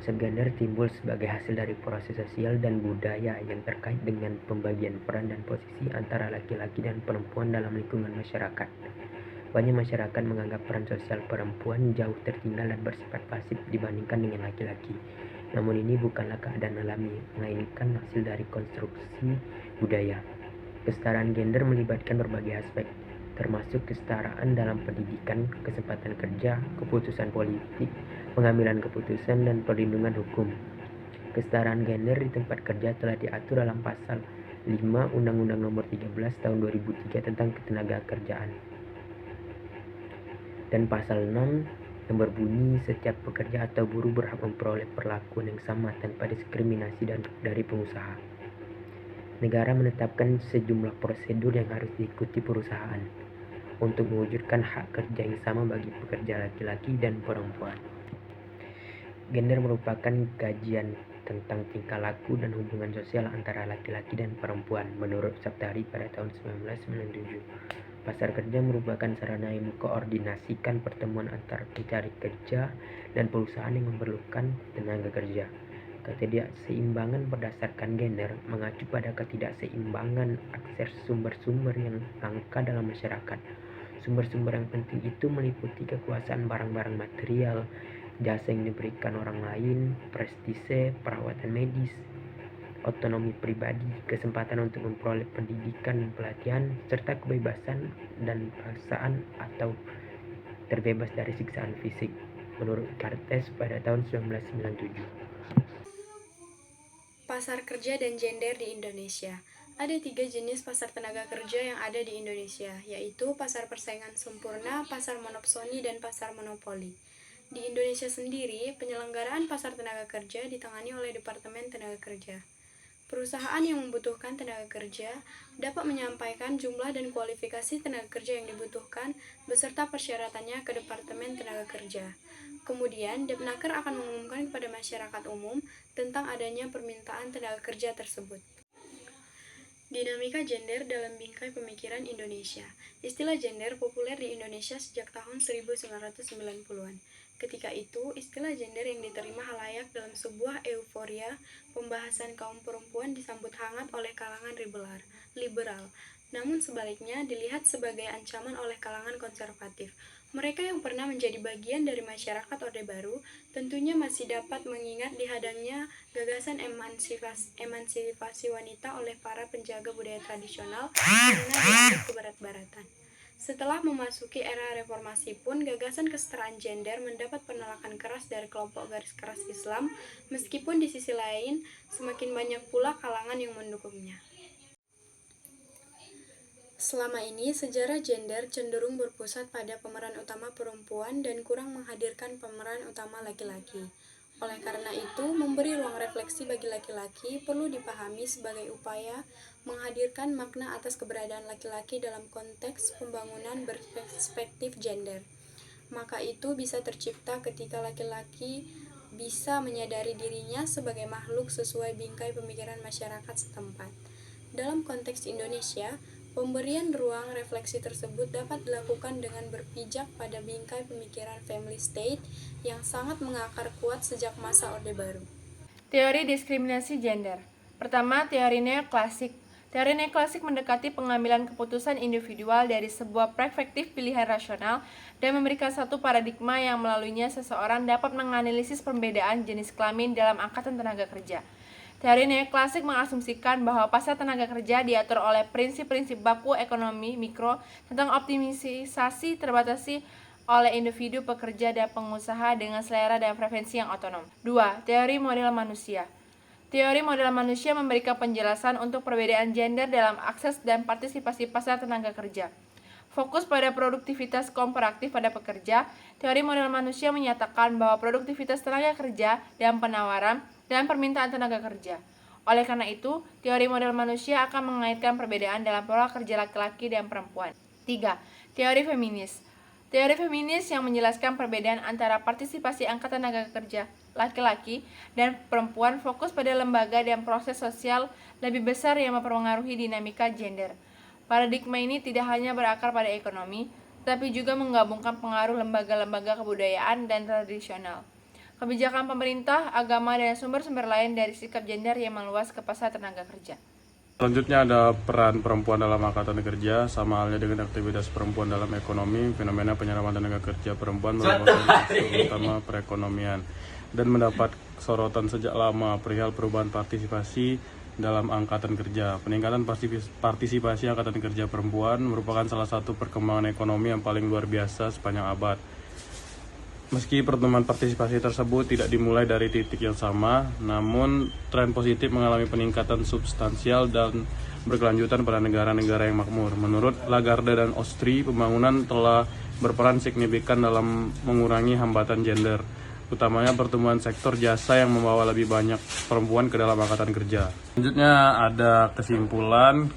Konsep gender timbul sebagai hasil dari proses sosial dan budaya yang terkait dengan pembagian peran dan posisi antara laki-laki dan perempuan dalam lingkungan masyarakat. Banyak masyarakat menganggap peran sosial perempuan jauh tertinggal dan bersifat pasif dibandingkan dengan laki-laki. Namun ini bukanlah keadaan alami, melainkan hasil dari konstruksi budaya. Kesetaraan gender melibatkan berbagai aspek, termasuk kesetaraan dalam pendidikan, kesempatan kerja, keputusan politik, pengambilan keputusan, dan perlindungan hukum. Kesetaraan gender di tempat kerja telah diatur dalam pasal 5 Undang-Undang Nomor 13 Tahun 2003 tentang Ketenagakerjaan. Dan pasal 6 yang berbunyi setiap pekerja atau buruh berhak memperoleh perlakuan yang sama tanpa diskriminasi dari pengusaha. Negara menetapkan sejumlah prosedur yang harus diikuti perusahaan untuk mewujudkan hak kerja yang sama bagi pekerja laki-laki dan perempuan. Gender merupakan kajian tentang tingkah laku dan hubungan sosial antara laki-laki dan perempuan menurut Saptari pada tahun 1997. Pasar kerja merupakan sarana yang mengkoordinasikan pertemuan antara pencari kerja dan perusahaan yang memerlukan tenaga kerja. Ketidakseimbangan berdasarkan gender mengacu pada ketidakseimbangan akses sumber-sumber yang langka dalam masyarakat. Sumber-sumber yang penting itu meliputi kekuasaan barang-barang material, jasa yang diberikan orang lain, prestise, perawatan medis, otonomi pribadi, kesempatan untuk memperoleh pendidikan dan pelatihan, serta kebebasan dan perasaan atau terbebas dari siksaan fisik, menurut Cartes pada tahun 1997. Pasar kerja dan gender di Indonesia. Ada 3 jenis pasar tenaga kerja yang ada di Indonesia, yaitu pasar persaingan sempurna, pasar monopsoni, dan pasar monopoli. Di Indonesia sendiri, penyelenggaraan pasar tenaga kerja ditangani oleh Departemen Tenaga Kerja. Perusahaan yang membutuhkan tenaga kerja dapat menyampaikan jumlah dan kualifikasi tenaga kerja yang dibutuhkan beserta persyaratannya ke Departemen Tenaga Kerja. Kemudian, Depnaker akan mengumumkan kepada masyarakat umum tentang adanya permintaan tenaga kerja tersebut. Dinamika gender dalam bingkai pemikiran Indonesia. Istilah gender populer di Indonesia sejak tahun 1990-an. Ketika itu, istilah gender yang diterima halayak dalam sebuah euforia pembahasan kaum perempuan disambut hangat oleh kalangan liberal. Namun sebaliknya dilihat sebagai ancaman oleh kalangan konservatif. Mereka yang pernah menjadi bagian dari masyarakat Orde Baru tentunya masih dapat mengingat dihadangnya gagasan emansipasi wanita oleh para penjaga budaya tradisional karena dianggap kebarat-baratan. Setelah memasuki era reformasi pun, gagasan kesetaraan gender mendapat penolakan keras dari kelompok garis keras Islam, meskipun di sisi lain semakin banyak pula kalangan yang mendukungnya. Selama ini, sejarah gender cenderung berpusat pada pemeran utama perempuan dan kurang menghadirkan pemeran utama laki-laki. Oleh karena itu, memberi ruang refleksi bagi laki-laki perlu dipahami sebagai upaya menghadirkan makna atas keberadaan laki-laki dalam konteks pembangunan berperspektif gender. Maka itu bisa tercipta ketika laki-laki bisa menyadari dirinya sebagai makhluk sesuai bingkai pemikiran masyarakat setempat. Dalam konteks Indonesia, pemberian ruang refleksi tersebut dapat dilakukan dengan berpijak pada bingkai pemikiran family state yang sangat mengakar kuat sejak masa Orde Baru. Teori diskriminasi gender. Pertama, teori neoklasik. Teori neoklasik mendekati pengambilan keputusan individual dari sebuah perspektif pilihan rasional dan memberikan satu paradigma yang melaluinya seseorang dapat menganalisis perbedaan jenis kelamin dalam angkatan tenaga kerja. Teori neoklasik mengasumsikan bahwa pasar tenaga kerja diatur oleh prinsip-prinsip baku ekonomi mikro tentang optimisasi terbatasi oleh individu pekerja dan pengusaha dengan selera dan preferensi yang otonom. 2. Teori model manusia. Teori model manusia memberikan penjelasan untuk perbedaan gender dalam akses dan partisipasi pasar tenaga kerja. Fokus pada produktivitas komparatif pada pekerja, teori model manusia menyatakan bahwa produktivitas tenaga kerja dan penawaran dan permintaan tenaga kerja. Oleh karena itu, teori model manusia akan mengaitkan perbedaan dalam pola kerja laki-laki dan perempuan. 3. Teori feminis. Teori feminis yang menjelaskan perbedaan antara partisipasi angkatan tenaga kerja laki-laki dan perempuan fokus pada lembaga dan proses sosial lebih besar yang mempengaruhi dinamika gender. Paradigma ini tidak hanya berakar pada ekonomi, tetapi juga menggabungkan pengaruh lembaga-lembaga kebudayaan dan tradisional. kebijakan pemerintah, agama, dan sumber-sumber lain dari sikap gender yang meluas ke pasar tenaga kerja. Selanjutnya ada peran perempuan dalam angkatan kerja, sama halnya dengan aktivitas perempuan dalam ekonomi. Fenomena penyerapan tenaga kerja perempuan merupakan isu utama perekonomian dan mendapat sorotan sejak lama perihal perubahan partisipasi dalam angkatan kerja. Peningkatan partisipasi angkatan kerja perempuan merupakan salah satu perkembangan ekonomi yang paling luar biasa sepanjang abad. Meski pertumbuhan partisipasi tersebut tidak dimulai dari titik yang sama, namun tren positif mengalami peningkatan substansial dan berkelanjutan pada negara-negara yang makmur. Menurut Lagarde dan Ostri, pembangunan telah berperan signifikan dalam mengurangi hambatan gender, utamanya pertumbuhan sektor jasa yang membawa lebih banyak perempuan ke dalam angkatan kerja. Selanjutnya ada kesimpulan,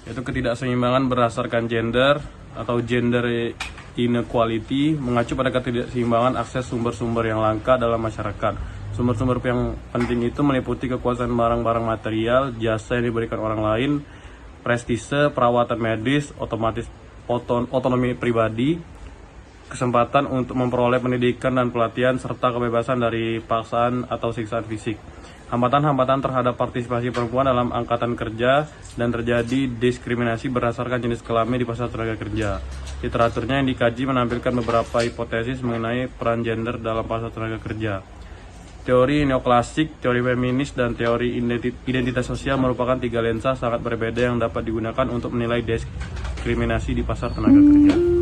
yaitu ketidakseimbangan berdasarkan gender atau gender inequality mengacu pada ketidakseimbangan akses sumber-sumber yang langka dalam masyarakat. Sumber-sumber yang penting itu meliputi kekuasaan barang-barang material, jasa yang diberikan orang lain, prestise, perawatan medis, otonomi pribadi, kesempatan untuk memperoleh pendidikan dan pelatihan, serta kebebasan dari paksaan atau siksaan fisik. Hambatan-hambatan terhadap partisipasi perempuan dalam angkatan kerja dan terjadi diskriminasi berdasarkan jenis kelamin di pasar tenaga kerja. Literaturnya yang dikaji menampilkan beberapa hipotesis mengenai peran gender dalam pasar tenaga kerja. Teori neoklasik, teori feminis, dan teori identitas sosial merupakan tiga lensa sangat berbeda yang dapat digunakan untuk menilai diskriminasi di pasar tenaga kerja.